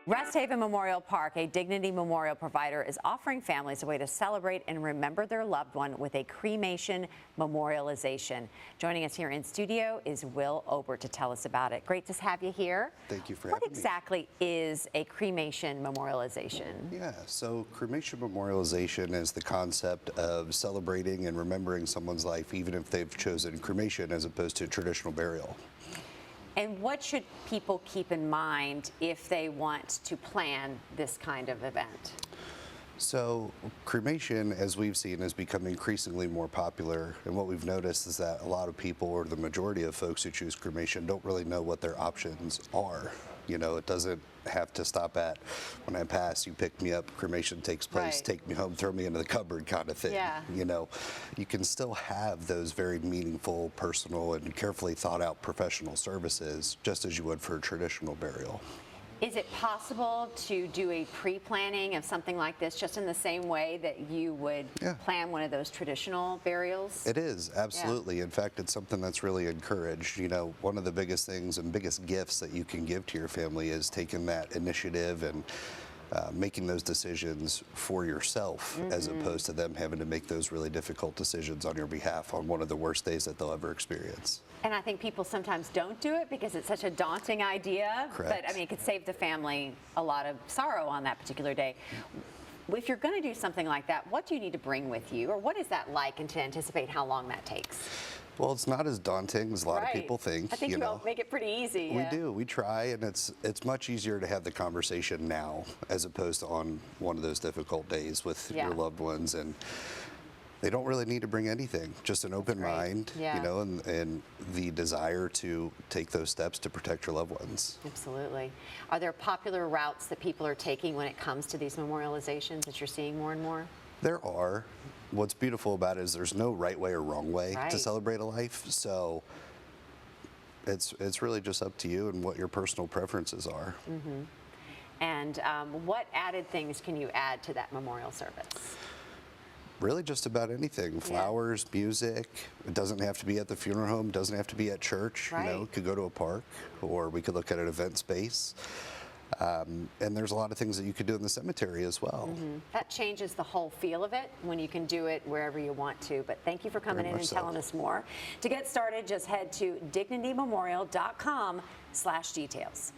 Resthaven Memorial Park, a Dignity Memorial provider, is offering families a way to celebrate and remember their loved one with a cremation memorialization. Joining us here in studio is Will Ober to tell us about it. Great to have you here. Thank you for having me. What exactly is a cremation memorialization? Yeah, so cremation memorialization is the concept of celebrating and remembering someone's life even if they've chosen cremation as opposed to traditional burial. And what should people keep in mind if they want to plan this kind of event? So cremation, as we've seen, has become increasingly more popular, and what we've noticed is that a lot of people, or the majority of folks who choose cremation, don't really know what their options are. You know, it doesn't have to stop at, when I pass, you pick me up, cremation takes place, Right. take me home, throw me into the cupboard kind of thing. Yeah. You know, you can still have those very meaningful, personal, and carefully thought out professional services, just as you would for a traditional burial. Is it possible to do a pre-planning of something like this just in the same way that you would plan one of those traditional burials? It is, absolutely. In fact, it's something that's really encouraged. You know, one of the biggest things and biggest gifts that you can give to your family is taking that initiative and making those decisions for yourself, as opposed to them having to make those really difficult decisions on your behalf on one of the worst days that they'll ever experience. And I think people sometimes don't do it because it's such a daunting idea. Correct. But I mean, it could save the family a lot of sorrow on that particular day. If you're going to do something like that, what do you need to bring with you? Or what is that like, and to anticipate how long that takes? Well, it's not as daunting as a lot of people think. I think you all make it pretty easy. We do. We try, and it's much easier to have the conversation now as opposed to on one of those difficult days with your loved ones. And they don't really need to bring anything, just an open mind, you know, and the desire to take those steps to protect your loved ones. Absolutely. Are there popular routes that people are taking when it comes to these memorializations that you're seeing more and more? There are. What's beautiful about it is there's no right way or wrong way to celebrate a life. So it's really just up to you and what your personal preferences are. And what added things can you add to that memorial service? Really just about anything. Flowers, music. It doesn't have to be at the funeral home, doesn't have to be at church. You know, it could go to a park, or we could look at an event space. And there's a lot of things that you could do in the cemetery as well. That changes the whole feel of it when you can do it wherever you want to. But thank you for coming in and telling us more. To get started, just head to dignitymemorial.com/details.